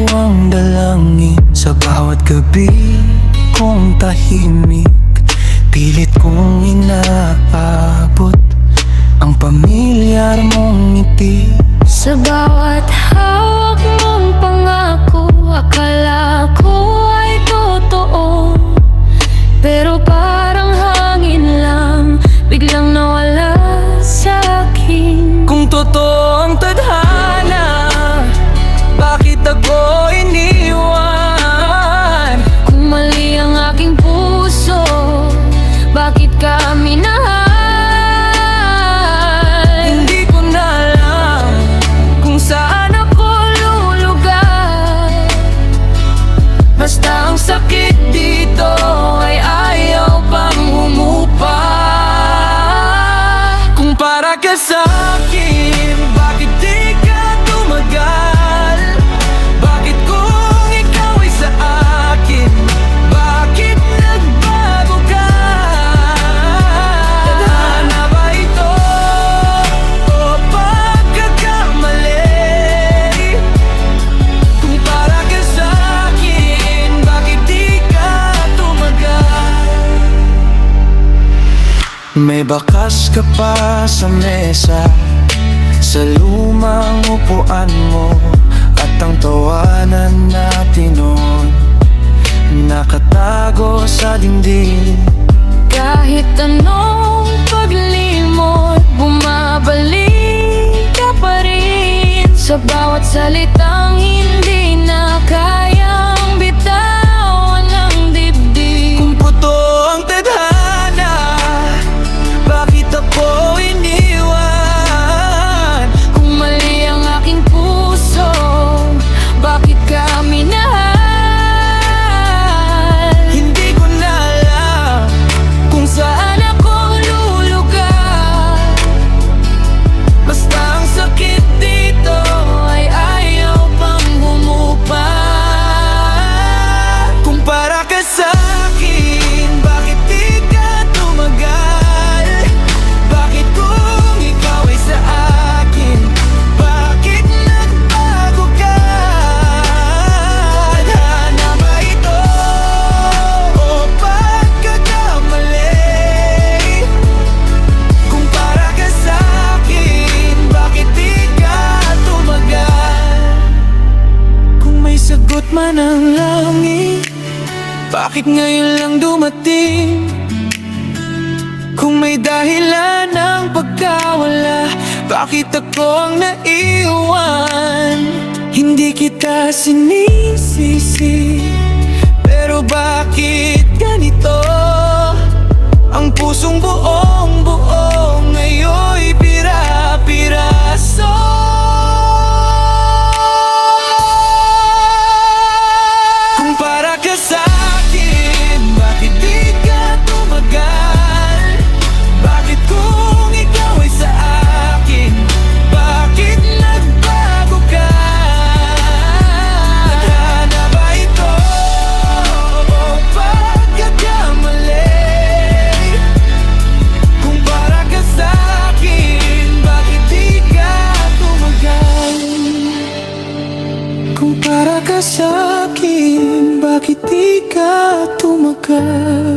ang dalangin sa bawat gabi kong tahimik. Pilit kong inaabot ang pamilyar mong ngiti. Sa bawat hawak mong pangako, akala ko ay totoo, pero parang hangin lang, biglang nawala sa akin. Kung totoo ang tadhana, bakit ako iniwan? Kung mali ang aking puso, bakit ka minahal? Hindi ko na alam kung saan ako lulugar. Basta ang sakit dito ay ayaw pang humupa. Kung para ka sa'kin, bakit di ka tumagal? Bakit kung ikaw ay sa akin, bakit nagbago ka? Tadhana ba ito o pagkakamali? Kung para ka sa'kin, bakit di ka tumagal? May bakas ka pa sa mesa, sa lumang upuan mo, at ang tawanan natin noon nakatago sa dingding. Kahit anong paglimot, bumabalik ka pa rin sa bawat salitang hindi na kayang bitawan ng dibdib. Kung puto ang tadhana, bakit ako iniwan? Kung mali ang aking puso, bakit ka minahal? Hindi ko na alam kung Saan ako lulugar? basta ang sakit dito ay ayaw pang humupa. Kung para ka sa'kin, bakit di ka tumagal? Bakit kung ikaw ay sa akin, bakit nagbago ka? Tadhana ba ito o pagkakamali? Kung para ka sa'kin, bakit di ka tumagal? Kung may sagot man ang langit, bakit ngayon lang dumating? Kung may dahilan ng pagkawala, bakit ako ang naiwan? Hindi kita sinisisi, pero bakit ganito? Ang pusong buong buo ngayon'y pira-piraso. Kung para ka sa'kin, bakit di ka tumagal? Bakit kung ikaw ay sa akin, bakit nagbago ka? Tadhana ba ito o pagkakamali? Kung para ka sa'kin, bakit di ka tumagal? Kung para ka sa'kin, bakit di ka tumagal?